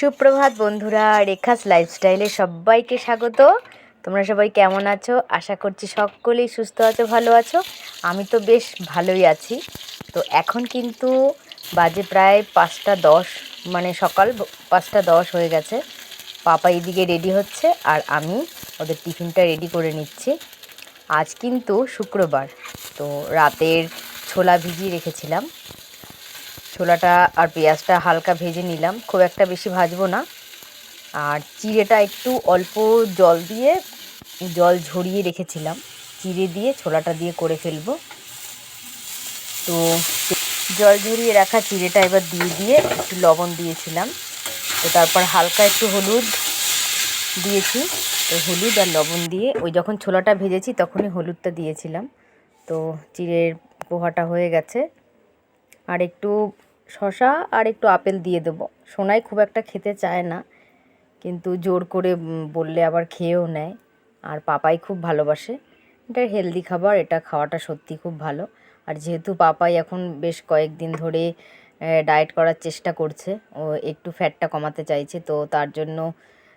সুপ্রভাত বন্ধুরা, রেখাস লাইফস্টাইলে সবাইকে স্বাগত। তোমরা সবাই কেমন আছো? আশা করছি সকলেই সুস্থ আছো, ভালো আছো। আমি তো বেশ ভালোই আছি। তো এখন কিন্তু বাজে প্রায় 5টা 10, মানে সকাল 5টা 10 হয়ে গেছে। পাপা এদিকে রেডি হচ্ছে আর আমি ওদের টিফিনটা রেডি করে নিচ্ছি। আজ কিন্তু শুক্রবার, তো রাতের ছোলা ভিজিয়ে রেখেছিলাম। ছোলাটা আর পেঁয়াজটা হালকা ভেজে নিলাম, খুব একটা বেশি ভাজবো না। আর চিড়েটা একটু অল্প জল ঝরিয়ে রেখেছিলাম, চিড়ে দিয়ে ছোলাটা দিয়ে করে ফেলবো। তো জল ঝরিয়ে রাখা চিড়েটা এবার দিয়ে একটু লবণ দিয়েছিলাম। তো তারপর হালকা একটু হলুদ দিয়েছি। তো হলুদ আর লবণ দিয়ে ওই যখন ছোলাটা ভেজেছি তখনই হলুদটা দিয়েছিলাম। তো চিড়ের পোহাটা হয়ে গেছে। আর একটু শসা আর একটু আপেল দিয়ে দেবো। সোনাই খুব একটা খেতে চায় না, কিন্তু জোর করে বললে আবার খেয়েও নেয়। আর পাপাই খুব ভালোবাসে। এটা হেলদি খাবার, এটা খাওয়াটা সত্যি খুব ভালো। আর যেহেতু পাপাই এখন বেশ কয়েকদিন ধরে ডায়েট করার চেষ্টা করছে, ও একটু ফ্যাটটা কমাতে চাইছে, তো তার জন্য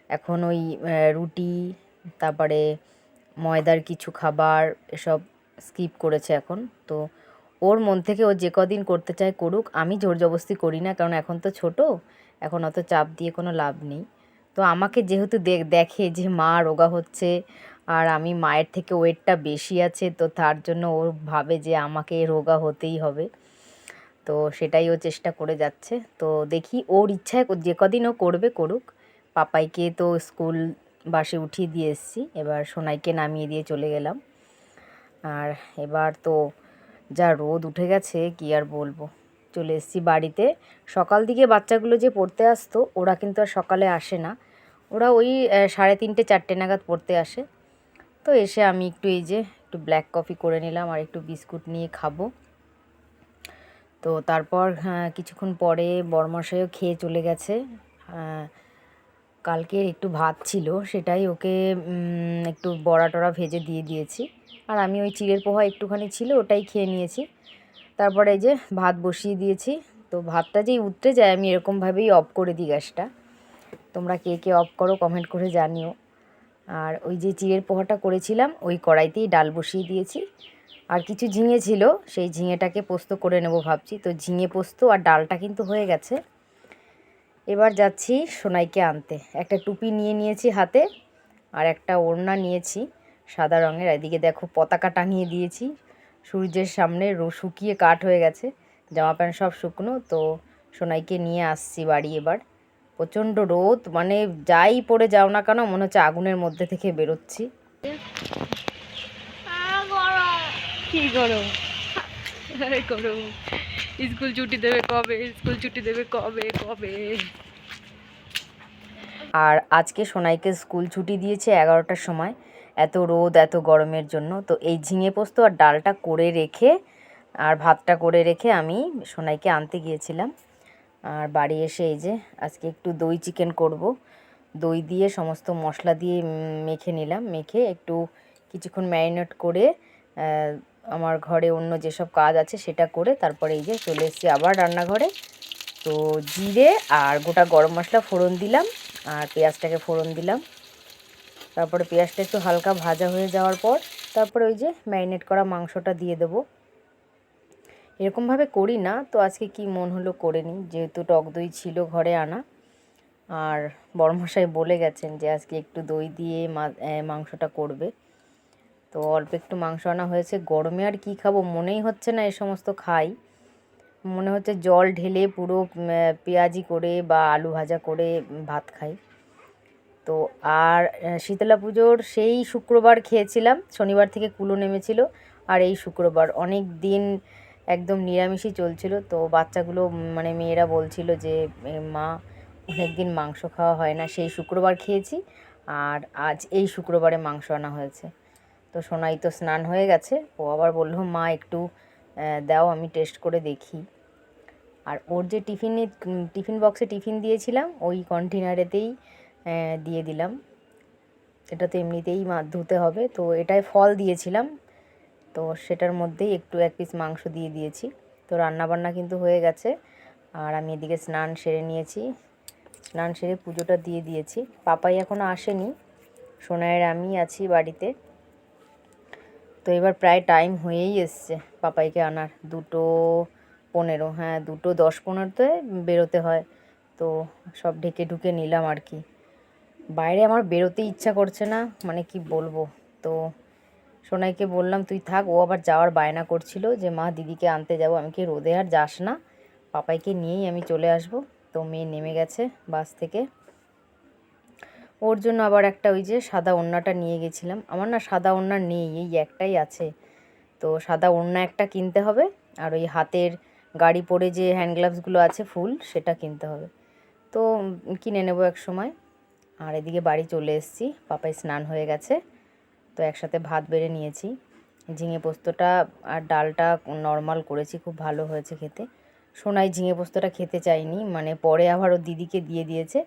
এখন ওই রুটি, তারপরে ময়দার কিছু খাবার এসব স্কিপ করেছে এখন। তো ওর মন থেকে ও যে কদিন করতে চায় করুক, আমি জোর জবরদস্তি করি না, কারণ এখন তো ছোট, এখন অত চাপ দিয়ে কোনো লাভ নেই। তো আমাকে যেহেতু দেখে যে মা রোগা হচ্ছে আর আমি মায়ের থেকে ওয়েটটা বেশি আছে, তো তার জন্য ও ভাবে যে আমাকে রোগা হতেই হবে। তো সেটাই ও চেষ্টা করে যাচ্ছে। তো দেখি ওর ইচ্ছায় যে কদিন ও করবে করুক। পাপাইকে তো স্কুল বাসে উঠিয়ে দিয়ে এসেছি, এবার সোনাইকে নামিয়ে দিয়ে চলে গেলাম। আর এবার তো যা রোদ উঠে গেছে কি আর বলবো। চলে এসেছি বাড়িতে। সকাল দিকে বাচ্চাগুলো যে পড়তে আসতো, ওরা কিন্তু আর সকালে আসে না। ওরা ওই 3:30 4টে নাগাদ পড়তে আসে। তো এসে আমি একটু ব্ল্যাক কফি করে নিলাম আর একটু বিস্কুট নিয়ে খাবো। তো তারপর কিছুক্ষণ পরে বড়মশাইও খেয়ে চলে গেছে। কালকের একটু ভাত ছিল, সেটাই ওকে একটু বড়া টড়া ভেজে দিয়ে দিয়েছি। আর আমি ওই চিড়ের পোহা একটুখানি ছিল, ওটাই খেয়ে নিয়েছি। তারপরে এই যে ভাত বসিয়ে দিয়েছি। তো ভাতটা যেই উতরে যায় আমি এরকমভাবেই অফ করে দিই গ্যাসটা। তোমরা কে কে অফ করো কমেন্ট করে জানিও। আর ওই যে চিড়ের পোহাটা করেছিলাম ওই কড়াইতেই ডাল বসিয়ে দিয়েছি। আর কিছু ঝিঙে ছিল, সেই ঝিঙেটাকে পোস্ত করে নেব ভাবছি। তো ঝিঙে পোস্ত আর ডালটা কিন্তু হয়ে গেছে। এবার যাচ্ছি সোনাইকে আনতে। একটা টুপি নিয়ে নিয়েছি হাতে, আর একটা ওড়না নিয়েছি সাদা রঙের। এদিকে দেখো পতাকা টাঙিয়ে দিয়েছি সূর্যের সামনে, শুকিয়ে কাঠ হয়ে গেছে, জামা প্যান্ট সব শুকনো। তো সোনাইকে নিয়ে আসছি বাড়ি। এবার প্রচণ্ড রোদ, মানে যাই পরে যাও না কেন মনে হচ্ছে আগুনের মধ্যে থেকে বেরোচ্ছি। কি গরম, গরম। স্কুল ছুটি দেবে কবে, স্কুল ছুটি দেবে কবে কবে। আর আজকে সোনাইকে স্কুল ছুটি দিয়েছে 11টার সময়, এত রোদ এত গরমের জন্য। তো এই ঝিঙে পোস্ত আর ডালটা করে রেখে আর ভাতটা করে রেখে আমি সোনাইকে আনতে গিয়েছিলাম। আর বাড়ি এসে এই যে আজকে একটু দই চিকেন করব। দই দিয়ে সমস্ত মশলা দিয়ে মেখে নিলাম, মেখে একটু কিছুক্ষণ ম্যারিনেট করে আমার ঘরে অন্য যেসব কাজ আছে সেটা করে তারপরে এই যে চলে এসেছি আবার রান্নাঘরে। তো জিরে আর গোটা গরম মশলা ফোড়ন দিলাম আর পেঁয়াজটাকে ফোড়ন দিলাম। তারপরে পেঁয়াজটা একটু হালকা ভাজা হয়ে যাওয়ার পর তারপরে ওই যে ম্যারিনেট করা মাংসটা দিয়ে দেবো। এরকমভাবে করি না, তো আজকে কি মন হলো করে নিই, যেহেতু টক দই ছিল ঘরে আনা। আর বড়মশাই বলে গেছেন যে আজকে একটু দই দিয়ে মাংসটা করবে। তো অল্প একটু মাংস আনা হয়েছে। গরমে আর কি খাবো, মনেই হচ্ছে না এ সমস্ত খাই। মনে হচ্ছে জল ঢেলে পুরো পেঁয়াজি করে বা আলু ভাজা করে ভাত খাই। তো আর শীতলা পুজোর সেই শুক্রবার খেয়েছিলাম, শনিবার থেকে কুলো নেমেছিল। আর এই শুক্রবার অনেক দিন একদম নিরামিষই চলছিল। তো বাচ্চাগুলো মানে মেয়েরা বলছিল যে মা অনেক দিন মাংস খাওয়া হয় না, সেই শুক্রবার খেয়েছি। আর আজ এই শুক্রবারে মাংস আনা হয়েছে। তো সোনাই তো স্নান হয়ে গেছে, ও আবার বললো মা একটু দাও আমি টেস্ট করে দেখি। আর ওর যে টিফিন বক্সে টিফিন দিয়েছিলাম ওই কন্টেনারেতেই দিয়ে দিলাম। এটা তো এমনিতেই ধুতে হবে, তো এটায় ফল দিয়েছিলাম, তো সেটার মধ্যেই একটু 1 পিস মাংস দিয়ে দিয়েছি। তো রান্নাবান্না কিন্তু হয়ে গেছে। আর আমি এদিকে স্নান সেরে নিয়েছি, স্নান সেরে পুজোটা দিয়ে দিয়েছি। পাপাই এখনও আসেনি, সোনাইয়ের আমি আছি বাড়িতে। তো এবার প্রায় টাইম হয়েই এসছে পাপাইকে আনার, 2:15, হ্যাঁ 2:10-15-তে বেরোতে হয়। তো সব ঢেকে ঢুকে নিলাম আর কি। বাইরে আমার বেরোতে ইচ্ছা করছে না, মানে কি বলবো। তো সোনাইকে বললাম তুই থাক, ও আবার যাওয়ার বায়না করছিল যে মা দিদিকে আনতে যাব। আমি কি রোদে আর যাস না, পাপাইকে নিয়েই আমি চলে আসব। তো মেয়ে নেমে গেছে বাস থেকে, ওর জন্য আবার একটা ওই যে সাদা ওড়নাটা নিয়ে গেছিলাম। আমার না সাদা ওড়না নেই, এই একটাই আছে। তো সাদা ওড়না একটা কিনতে হবে, আর ওই হাতের গাড়ি পরে যে হ্যান্ড গ্লাভসগুলো আছে ফুল, সেটা কিনতে হবে। তো কিনে নেবো এক সময়। আর এদিকে বাড়ি চলে এসেছি, পাপাই স্নান হয়ে গেছে। তো একসাথে ভাত বেড়ে নিয়েছি, ঝিঙে পোস্তটা আর ডালটা নর্মাল করেছি, খুব ভালো হয়েছে খেতে। সোনাই ঝিঙে পোস্তটা খেতে চাইনি, মানে পরে আবার ও দিদিকে দিয়ে দিয়েছে।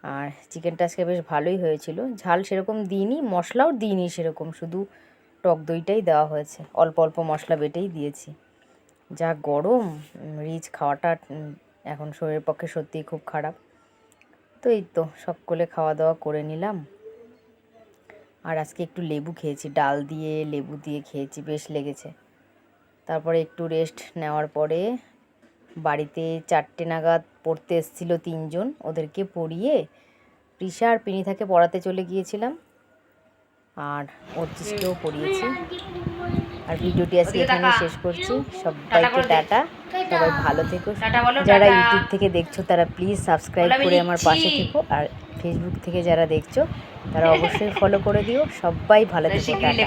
আর চিকেনটা আজকে বেশ ভালোই হয়েছিল, ঝাল সেরকম দিইনি, মশলাও দিইনি সেরকম, শুধু টক দইটাই দেওয়া হয়েছে, অল্প অল্প মশলা বেটেই দিয়েছি। যা গরম, রিচ খাওয়াটা এখন শরীরের পক্ষে সত্যিই খুব খারাপ। তো এই তো সকলে খাওয়া দাওয়া করে নিলাম। আর আজকে একটু লেবু খেয়েছি, ডাল দিয়ে লেবু দিয়ে খেয়েছি, বেশ লেগেছে। তারপরে একটু রেস্ট নেওয়ার পরে বাড়িতে 4টে নাগাদ পড়তে এসেছিল 3জন, ওদেরকে পড়িয়ে তৃষা আর পিনিথাকে পড়াতে চলে গিয়েছিলাম, আর অর্চিসকেও পড়িয়েছি। আর ভিডিওটি আজকে এখানে শেষ করছি। সবাইকে টাটা, সবাই ভালো থেকো। যারা ইউটিউব থেকে দেখছো তারা প্লিজ সাবস্ক্রাইব করে আমার পাশে থেকো, আর ফেসবুক থেকে যারা দেখছো তারা অবশ্যই ফলো করে দিও। সবাই ভালো থেকো, টাটা।